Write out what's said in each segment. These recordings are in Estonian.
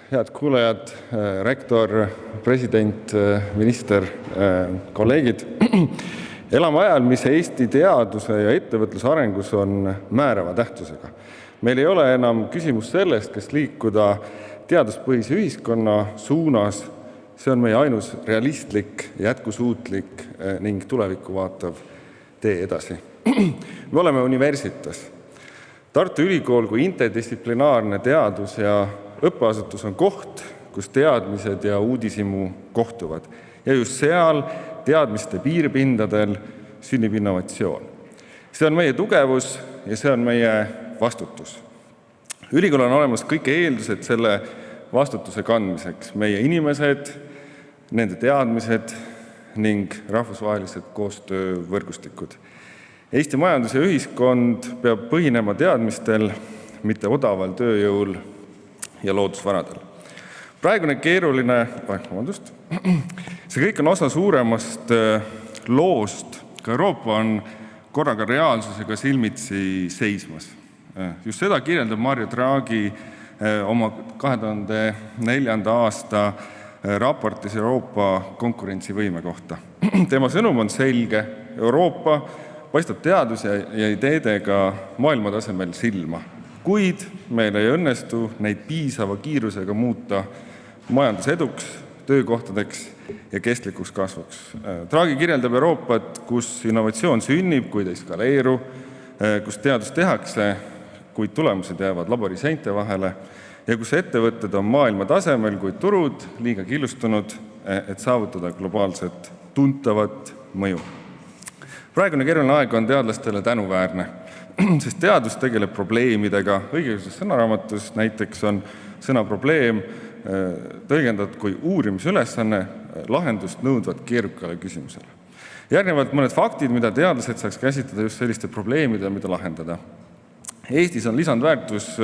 Head kuulajad, rektor, president, minister, kolleegid. Elame ajal, mis Eesti teaduse ja ettevõtluse arengus on määrava tähtsusega. Meil ei ole enam küsimus sellest, kas liikuda teaduspõhise ühiskonna suunas. See on meie ainus realistlik, jätkusuutlik ning tulevikku vaatav tee edasi. Me oleme universitas. Tartu Ülikool kui interdistsiplinaarne teadus- ja õppeasutus on koht, kus teadmised ja uudishimu kohtuvad. Ja just seal teadmiste piirpindadel sünnib innovatsioon. See on meie tugevus ja see on meie vastutus. Ülikool on olemas kõik eeldused selle vastutuse kandmiseks. Meie inimesed, nende teadmised ning rahvusvahelised koostöövõrgustikud. Eesti majandus ja ühiskond peab põhinema teadmistel, mitte odaval tööjõul ja loodusvaradel. Praegune keeruline, see kõik on osa suuremast loost. Ka Euroopa on korraga reaalsusega silmitsi seismas. Just seda kirjeldab Mario Draghi oma 2004. aasta raportis Euroopa konkurentsivõime kohta. Tema sõnum on selge. Euroopa paistab teadus- ja ideedega maailmatasemel silma. Kuid meil ei õnnestu neid piisava kiirusega muuta majanduseduks, töökohtadeks ja kestlikuks kasvuks. Draghi kirjeldab Euroopat, kus innovatsioon sünnib, kuid ei skaleeru, kus teadust tehakse, kuid tulemused jäävad laboriseinte vahele ja kus ettevõtted on maailma tasemel, kuid turud liiga killustunud, et saavutada globaalset tuntavat mõju. Praegune keeruline aeg on teadlastele tänuväärne, sest teadus tegeleb probleemidega. Õigeusus sõnaraamatus näiteks on sõna probleem tõlgendatud kui uurimisülesanne lahendust nõudvat keerukale küsimusele. Järgnevalt mõned faktid, mida teadlased saaks käsitleda just selliste probleemide, mida lahendada. Eestis on lisandväärtus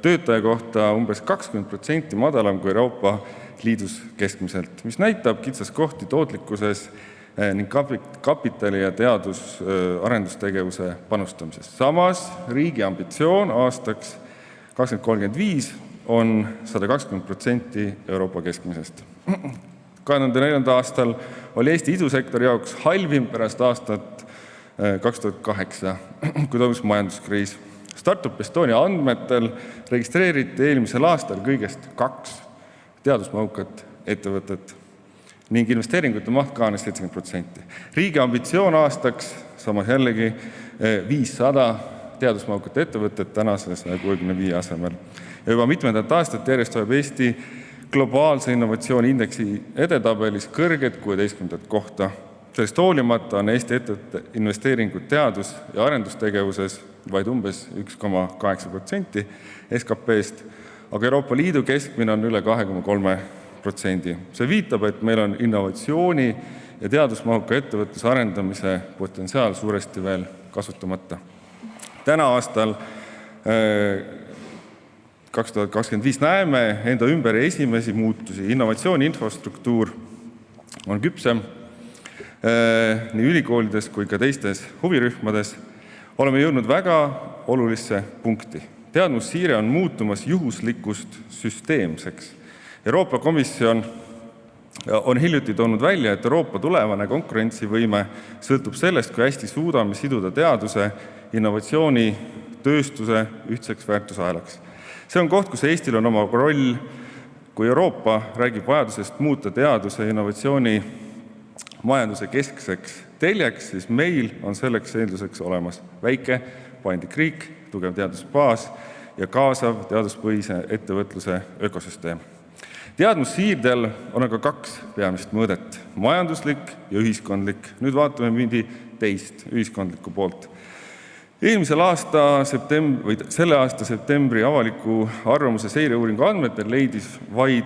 töötaja kohta umbes 20% madalam kui Euroopa Liidus keskmiselt, mis näitab kitsaskohti tootlikkuses ning kapitali ja teadus-arendustegevuse panustamises. Samas riigi ambitsioon aastaks 2035 on 120% Euroopa keskmisest. 2004. aastal oli Eesti idusektori jaoks halvim pärast aastat 2008, kui toimus majanduskriis. Startup Estonia andmetel registreeriti eelmisel aastal kõigest 2 teadusmahukat ettevõtet ning investeeringute maht kaanes 70%. Riigi ambitsioon aastaks samas jällegi 500 teadusmahukat ettevõtet tänase 165 asemel. Ja juba mitmendat aastat järjest hoiab Eesti globaalse innovatsiooni indeksi edetabelis kõrget 16. kohta. Sellest hoolimata on Eesti ettevõtte investeeringud teadus- ja arendustegevuses vaid umbes 1,8% SKP-st, aga Euroopa Liidu keskmine on üle 2,3%. See viitab, et meil on innovatsiooni ja teadusmahuka ettevõtluse arendamise potentsiaal suuresti veel kasutamata. Täna aastal 2025 näeme enda ümber esimesi muutusi. Innovatsiooni infrastruktuur on küpsem nii ülikoolides kui ka teistes huvirühmades. Oleme jõudnud väga olulisse punkti. Teadmussiire on muutumas juhuslikust süsteemseks. Euroopa Komisjon on hiljuti toonud välja, et Euroopa tulevane konkurentsivõime sõltub sellest, kui hästi suudame siduda teaduse, innovatsiooni, tööstuse ühtseks väärtusahelaks. See on koht, kus Eestil on oma roll, kui Euroopa räägib vajadusest muuta teaduse ja innovatsiooni majanduse keskseks teljeks, siis meil on selleks eelduseks olemas väike, paindlik riik, tugev teadusbaas ja kaasav teaduspõhise ettevõtluse ökosüsteem. Teadmussiirdel on aga 2 peamist mõõdet, majanduslik ja ühiskondlik. Nüüd vaatame mindi teist ühiskondlikku poolt. Selle aasta septembri avaliku arvamuse seireuuringu andmetel leidis vaid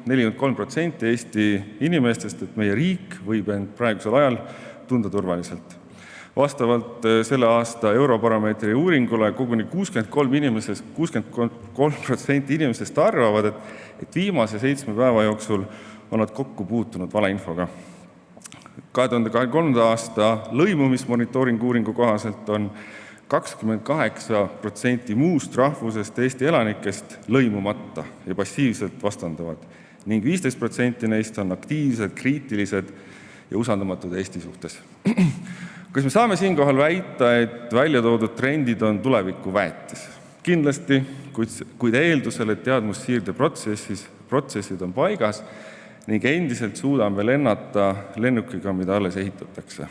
43% Eesti inimestest, et meie riik võib end praegusel ajal tunda turvaliselt. Vastavalt selle aasta Eurobaromeetri uuringule koguni 63% inimestest arvavad, et viimase 7 päeva jooksul on nad kokku puutunud valeinfoga. 2023. aasta lõimumismonitooringu uuringu kohaselt on 28% muust rahvusest Eesti elanikest lõimumata ja passiivselt vastandavad ning 15% neist on aktiivsed, kriitilised ja usaldamatud Eesti suhtes. Kas me saame siinkohal väita, et välja toodud trendid on tuleviku väetis? Kindlasti, kuid eeldusel, et teadmussiirde protsessid on paigas ning endiselt suudame veel lennata lennukiga, mida alles ehitatakse.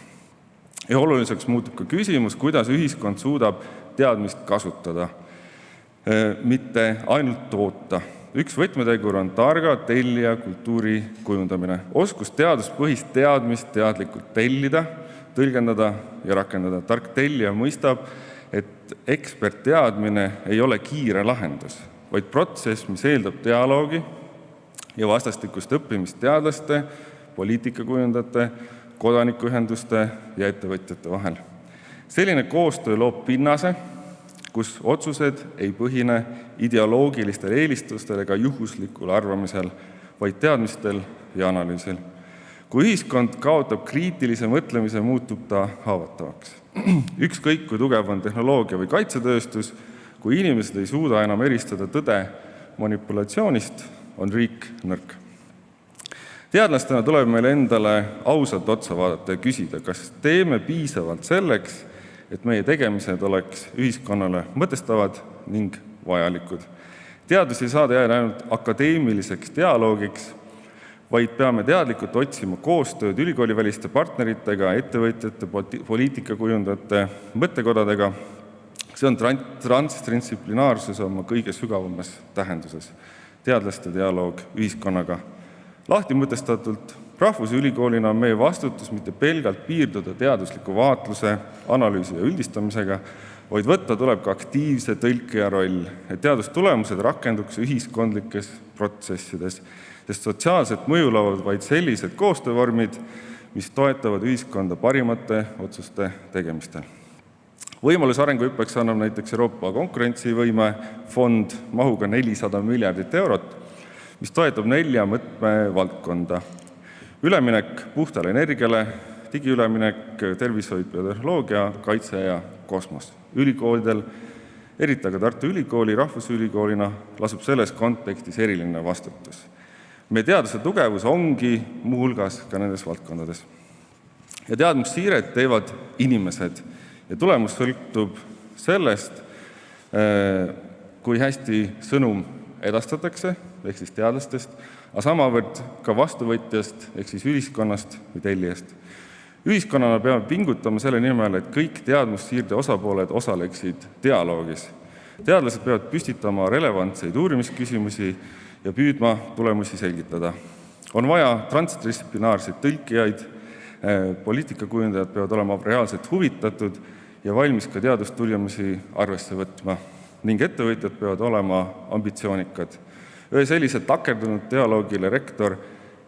Ja oluliseks muutub ka küsimus, kuidas ühiskond suudab teadmist kasutada, mitte ainult toota. Üks võtmetegur on targa tellija kultuuri kujundamine. Oskus teaduspõhist teadmist teadlikult tellida, tõlgendada ja rakendada. Tark tellija mõistab, et ekspertteadmine ei ole kiire lahendus, vaid protsess, mis eeldab dialoogi ja vastastikust õppimist teadlaste, poliitikakujundajate, kodanikuühenduste ja ettevõtjate vahel. Selline koostöö loob pinnase, kus otsused ei põhine ideoloogilistel eelistustel ega juhuslikul arvamisel, vaid teadmistel ja analüüsil. Kui ühiskond kaotab kriitilise mõtlemise, muutub ta haavatavaks. Ükskõik, kui tugev on tehnoloogia või kaitsetööstus, kui inimesed ei suuda enam eristada tõde manipulatsioonist, on riik nõrk. Teadlastena tuleb meil endale ausalt otsa vaadata ja küsida, kas teeme piisavalt selleks, et meie tegemised oleks ühiskonnale mõtestavad ning vajalikud. Teadus ei saa jääda ainult akadeemiliseks dialoogiks, vaid peame teadlikult otsima koostööd ülikooliväliste partneritega, ettevõtjate, poliitikakujundajate, mõttekodadega. See on transdistsiplinaarsus oma kõige sügavamas tähenduses. Teadlaste dialoog ühiskonnaga. Lahti mõtestatult, rahvusülikoolina on meie vastutus mitte pelgalt piirduda teadusliku vaatluse, analüüsi ja üldistamisega, vaid võtta tuleb ka aktiivse tõlkija roll, et teadustulemused rakenduks ühiskondlikes protsessides, sest sotsiaalset mõju loovad vaid sellised koostöövormid, mis toetavad ühiskonda parimate otsuste tegemistel. Võimalus arenguhüppeks annab näiteks Euroopa konkurentsivõime fond mahuga 400 miljardit eurot, mis toetab 4 mõõtmevaldkonda. Üleminek puhtale energiale, digiüleminek, tervishoid, biotehnoloogia, kaitse ja kosmos. Ülikoolidel, eriti aga Tartu Ülikooli rahvusülikoolina, lasub selles kontekstis eriline vastutus. Meie teaduse tugevus ongi muuhulgas ka nendes valdkondades. Ja teadmussiiret teevad inimesed ja tulemus sõltub sellest, kui hästi sõnum edastatakse, ehk siis teadlastest, aga samavõrd ka vastuvõtjast, ehk siis ühiskonnast või tellijast. Ühiskonnana peame pingutama selle nimel, et kõik teadmussiirde osapooled osaleksid dialoogis. Teadlased peavad püstitama relevantseid uurimisküsimusi ja püüdma tulemusi selgitada. On vaja transdistsiplinaarseid tõlkijaid, poliitikakujundajad peavad olema reaalselt huvitatud ja valmis ka teadustulemusi arvesse võtma ning ettevõtjad peavad olema ambitsioonikad. Ühe sellise takerdunud dialoogile rektor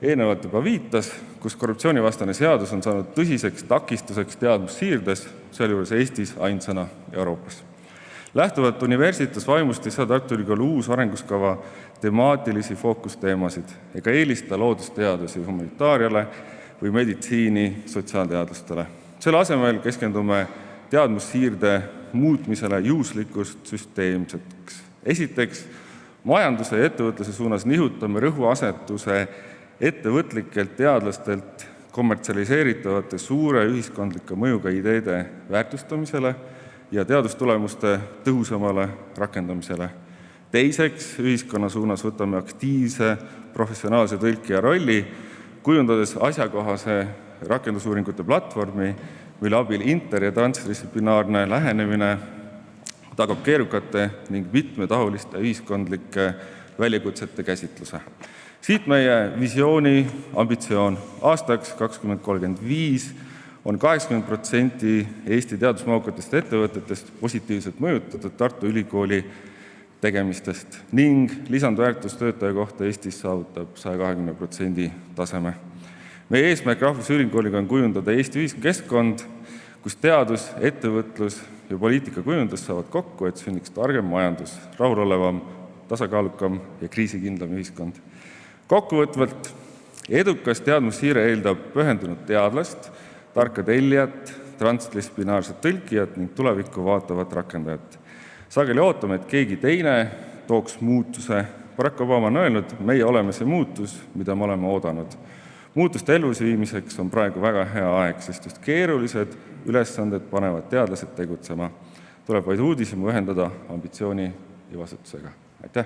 eelnevalt juba viitas, kus korruptsioonivastane seadus on saanud tõsiseks takistuseks teadmussiirdes, sealjuures Eestis ainsana Euroopas. Lähtuvalt Universitas vaimust ei saa Tartu Ülikooli uus arenguskava temaatilisi fookusteemasid ega eelista loodusteadusi humanitaariale või meditsiini sotsiaalteadlastele. Selle asemel keskendume teadmussiirde muutmisele juhuslikust süsteemseks. Esiteks, majanduse ja ettevõtluse suunas nihutame rõhuasetuse ettevõtlikelt teadlastelt kommertsialiseeritavate suure ühiskondlike mõjuga ideede väärtustamisele ja teadustulemuste tõhusamale rakendamisele. Teiseks, ühiskonna suunas võtame aktiivse professionaalse tõlkija rolli, kujundades asjakohase rakendusuuringute platvormi, mille abil inter- ja transdistsiplinaarne lähenemine tagab keerukate ning mitmetahuliste ühiskondlike väljakutsete käsitluse. Siit meie visiooni ambitsioon. Aastaks 2035 on 80% Eesti teadusmahukatest ettevõtetest positiivselt mõjutatud Tartu Ülikooli tegemistest ning lisandväärtus töötaja kohta Eestis saavutab 120% taseme. Meie eesmärk rahvusülikooliga on kujundada Eesti ühiskeskkond, kus teadus, ettevõtlus ja poliitikakujundus saavad kokku, et sünniks targem majandus, rahulolevam, tasakaalukam ja kriisikindlam ühiskond. Kokkuvõtvalt, edukas teadmussiire eeldab pühendunud teadlast, tarka tellijat, transdistsiplinaarsed tõlkijad ning tulevikku vaatavat rakendajat. Sageli ootame, et keegi teine tooks muutuse. Barack Obama on öelnud, meie oleme see muutus, mida me oleme oodanud. Muutuste elluviimiseks on praegu väga hea aeg, sest just keerulised ülesanded panevad teadlased tegutsema. Tuleb vaid uudishimu ühendada ambitsiooni ja vastutusega. Aitäh!